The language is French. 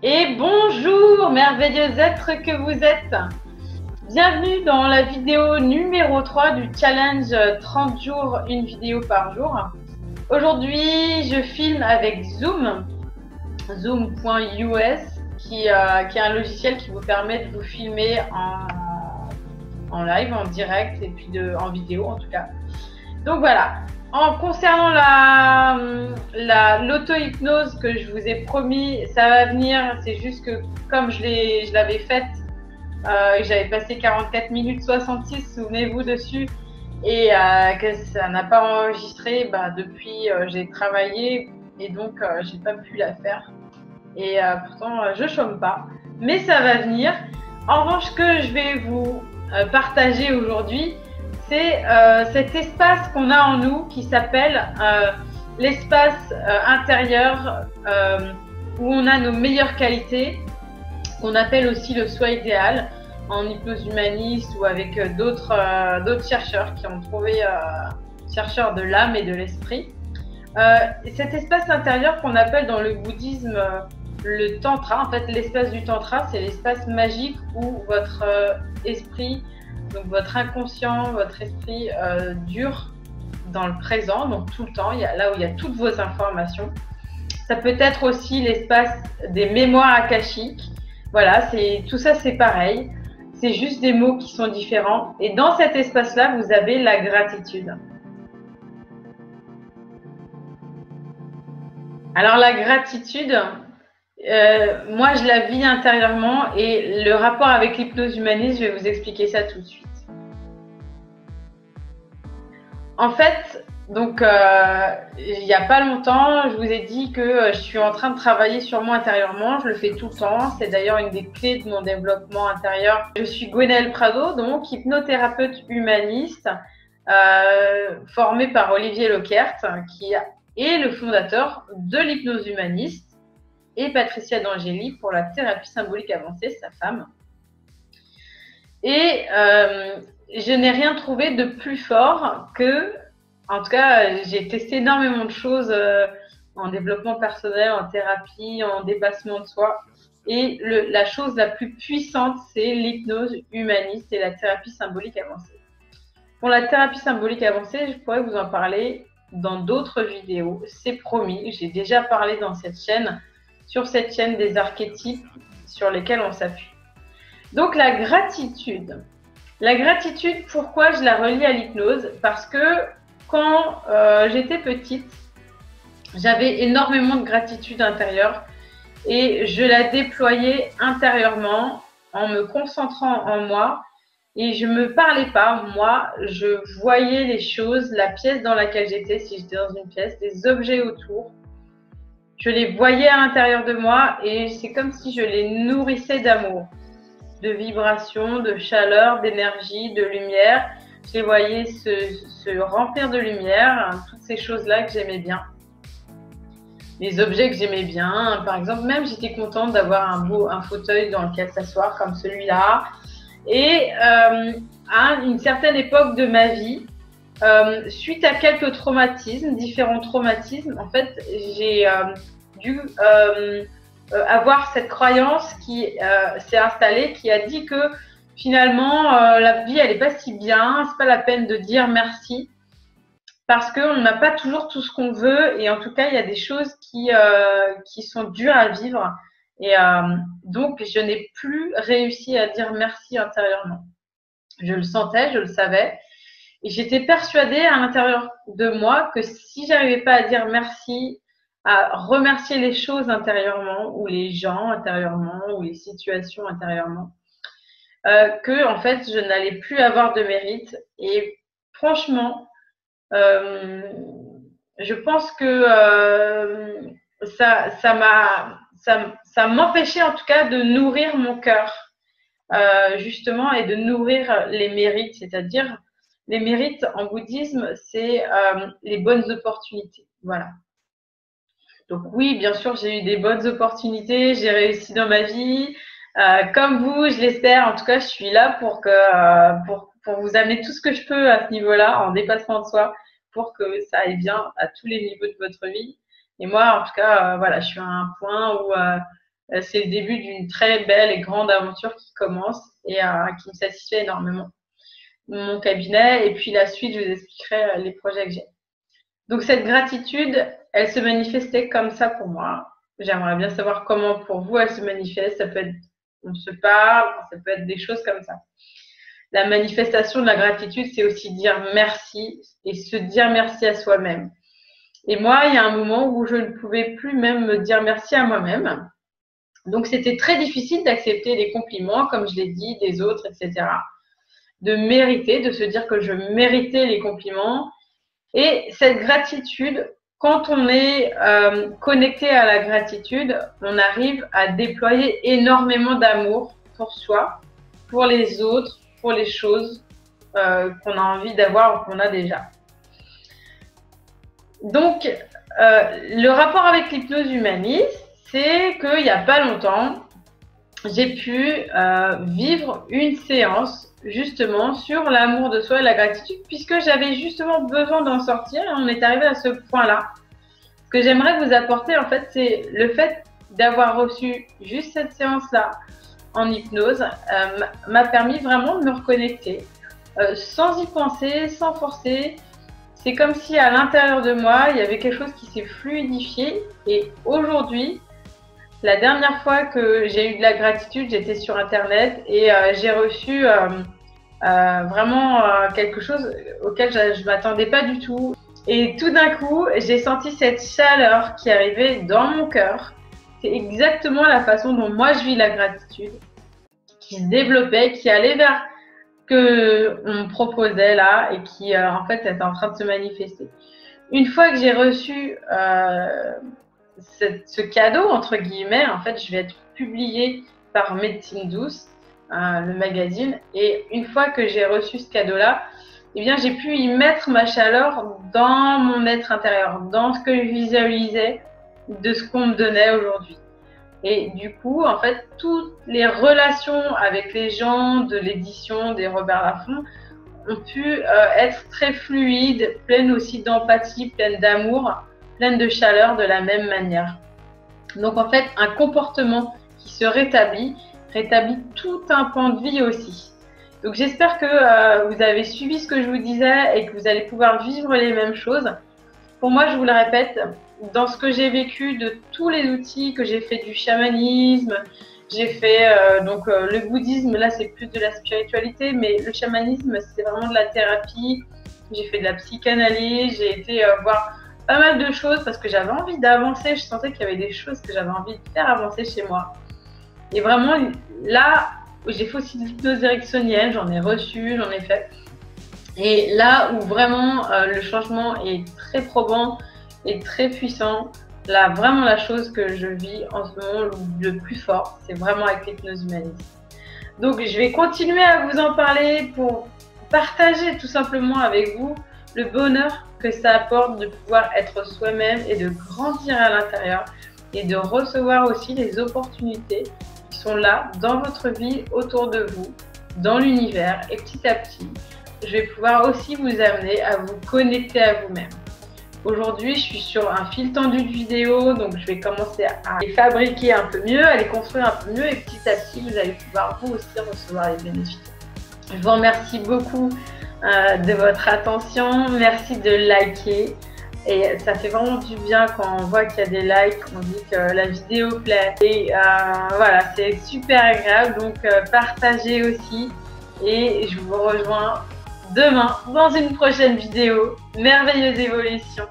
Et bonjour, merveilleux être que vous êtes. Bienvenue dans la vidéo numéro 3 du challenge 30 jours, une vidéo par jour. Aujourd'hui, je filme avec Zoom, zoom.us, qui est un logiciel qui vous permet de vous filmer en live, en direct et puis en vidéo en tout cas. Donc voilà. Concernant l'auto-hypnose que je vous ai promis, ça va venir. C'est juste que comme je l'avais faite, j'avais passé 44 minutes 66, souvenez-vous dessus, et que ça n'a pas enregistré, depuis j'ai travaillé et donc j'ai pas pu la faire. Et pourtant je chôme pas, mais ça va venir. En revanche, ce que je vais vous partager aujourd'hui, c'est cet espace qu'on a en nous qui s'appelle l'espace intérieur où on a nos meilleures qualités, qu'on appelle aussi le soi idéal en hypnose humaniste ou avec d'autres chercheurs qui ont trouvé, chercheurs de l'âme et de l'esprit. Cet espace intérieur qu'on appelle dans le bouddhisme le tantra, en fait l'espace du tantra, c'est l'espace magique où votre esprit, donc votre inconscient, votre esprit dure dans le présent, donc tout le temps, là où il y a toutes vos informations. Ça peut être aussi l'espace des mémoires akashiques. Voilà, tout ça c'est pareil. C'est juste des mots qui sont différents. Et dans cet espace-là, vous avez la gratitude. Alors la gratitude, moi je la vis intérieurement et le rapport avec l'hypnose humaniste, je vais vous expliquer ça tout de suite. En fait, donc il n'y a pas longtemps, je vous ai dit que je suis en train de travailler sur moi intérieurement. Je le fais tout le temps. C'est d'ailleurs une des clés de mon développement intérieur. Je suis Gwenaëlle Prado, donc hypnothérapeute humaniste, formée par Olivier Lequert, qui est le fondateur de l'hypnose humaniste, et Patricia D'Angeli pour la thérapie symbolique avancée, sa femme. Et je n'ai rien trouvé de plus fort que, en tout cas, j'ai testé énormément de choses en développement personnel, en thérapie, en dépassement de soi. Et la chose la plus puissante, c'est l'hypnose humaniste et la thérapie symbolique avancée. Pour la thérapie symbolique avancée, je pourrais vous en parler dans d'autres vidéos. C'est promis, j'ai déjà parlé sur cette chaîne des archétypes sur lesquels on s'appuie. Donc la gratitude. La gratitude, pourquoi je la relie à l'hypnose? Parce que quand j'étais petite, j'avais énormément de gratitude intérieure et je la déployais intérieurement en me concentrant en moi et je ne me parlais pas. Moi, je voyais les choses, la pièce dans laquelle j'étais, si j'étais dans une pièce, des objets autour. Je les voyais à l'intérieur de moi et c'est comme si je les nourrissais d'amour, de vibrations, de chaleur, d'énergie, de lumière. Je les voyais se remplir de lumière, toutes ces choses-là que j'aimais bien. Les objets que j'aimais bien, par exemple, même j'étais contente d'avoir un fauteuil dans lequel s'asseoir comme celui-là. Et à une certaine époque de ma vie, suite à quelques traumatismes, différents traumatismes, en fait, j'ai dû avoir cette croyance qui s'est installée, qui a dit que finalement la vie elle n'est pas si bien, c'est pas la peine de dire merci parce qu'on n'a pas toujours tout ce qu'on veut et en tout cas il y a des choses qui sont dures à vivre et donc je n'ai plus réussi à dire merci intérieurement. Je le sentais, je le savais et j'étais persuadée à l'intérieur de moi que si j'arrivais pas à dire merci, à remercier les choses intérieurement ou les gens intérieurement ou les situations intérieurement, que en fait je n'allais plus avoir de mérite. Et franchement, je pense que ça m'empêchait en tout cas de nourrir mon cœur justement et de nourrir les mérites, c'est-à-dire les mérites en bouddhisme, c'est les bonnes opportunités. Voilà. Donc oui, bien sûr, j'ai eu des bonnes opportunités, j'ai réussi dans ma vie. Comme vous, je l'espère. En tout cas, je suis là pour vous amener tout ce que je peux à ce niveau-là, en dépassement de soi, pour que ça aille bien à tous les niveaux de votre vie. Et moi, en tout cas, voilà, je suis à un point où c'est le début d'une très belle et grande aventure qui commence et qui me satisfait énormément. Mon cabinet, et puis la suite, je vous expliquerai les projets que j'ai. Donc cette gratitude, elle se manifestait comme ça pour moi. J'aimerais bien savoir comment pour vous elle se manifeste. Ça peut être, on se parle, ça peut être des choses comme ça. La manifestation de la gratitude, c'est aussi dire merci et se dire merci à soi-même. Et moi, il y a un moment où je ne pouvais plus même me dire merci à moi-même. Donc c'était très difficile d'accepter les compliments, comme je l'ai dit, des autres, etc. De mériter, de se dire que je méritais les compliments. Et cette gratitude, quand on est connecté à la gratitude, on arrive à déployer énormément d'amour pour soi, pour les autres, pour les choses qu'on a envie d'avoir ou qu'on a déjà. Donc, le rapport avec l'hypnose humaniste, c'est qu'il n'y a pas longtemps, j'ai pu vivre une séance justement sur l'amour de soi et la gratitude, puisque j'avais justement besoin d'en sortir et on est arrivé à ce point-là. Ce que j'aimerais vous apporter, en fait, c'est le fait d'avoir reçu juste cette séance-là en hypnose m'a permis vraiment de me reconnecter, sans y penser, sans forcer. C'est comme si à l'intérieur de moi, il y avait quelque chose qui s'est fluidifié et aujourd'hui, la dernière fois que j'ai eu de la gratitude, j'étais sur Internet et j'ai reçu vraiment quelque chose auquel je ne m'attendais pas du tout. Et tout d'un coup, j'ai senti cette chaleur qui arrivait dans mon cœur. C'est exactement la façon dont moi je vis la gratitude, qui se développait, qui allait vers ce qu'on me proposait là et qui en fait était en train de se manifester. Une fois que j'ai reçu ce cadeau, entre guillemets, en fait, je vais être publiée par Médecine Douce, le magazine. Et une fois que j'ai reçu ce cadeau-là, eh bien, j'ai pu y mettre ma chaleur dans mon être intérieur, dans ce que je visualisais de ce qu'on me donnait aujourd'hui. Et du coup, en fait, toutes les relations avec les gens de l'édition des Robert Laffont ont pu être très fluides, pleines aussi d'empathie, pleines d'amour, pleine de chaleur de la même manière. Donc en fait, un comportement qui se rétablit tout un pan de vie aussi. Donc j'espère que vous avez suivi ce que je vous disais et que vous allez pouvoir vivre les mêmes choses. Pour moi, je vous le répète, dans ce que j'ai vécu, de tous les outils que j'ai fait du chamanisme, j'ai fait le bouddhisme, là c'est plus de la spiritualité, mais le chamanisme c'est vraiment de la thérapie. J'ai fait de la psychanalyse, j'ai été voir pas mal de choses parce que j'avais envie d'avancer. Je sentais qu'il y avait des choses que j'avais envie de faire avancer chez moi. Et vraiment, là, j'ai fait aussi de l'hypnose ericksonienne, j'en ai reçu, j'en ai fait. Et là où vraiment le changement est très probant et très puissant, là, vraiment la chose que je vis en ce moment le plus fort, c'est vraiment avec l'hypnose humaniste. Donc, je vais continuer à vous en parler pour partager tout simplement avec vous le bonheur que ça apporte de pouvoir être soi-même et de grandir à l'intérieur et de recevoir aussi les opportunités qui sont là dans votre vie, autour de vous, dans l'univers. Et petit à petit, je vais pouvoir aussi vous amener à vous connecter à vous-même. Aujourd'hui, je suis sur un fil tendu de vidéos, donc je vais commencer à les fabriquer un peu mieux, à les construire un peu mieux et petit à petit, vous allez pouvoir vous aussi recevoir les bénéfices. Je vous remercie beaucoup de votre attention, merci de liker et ça fait vraiment du bien quand on voit qu'il y a des likes, on dit que la vidéo plaît et voilà, c'est super agréable, donc partagez aussi et je vous rejoins demain dans une prochaine vidéo. Merveilleuse évolution!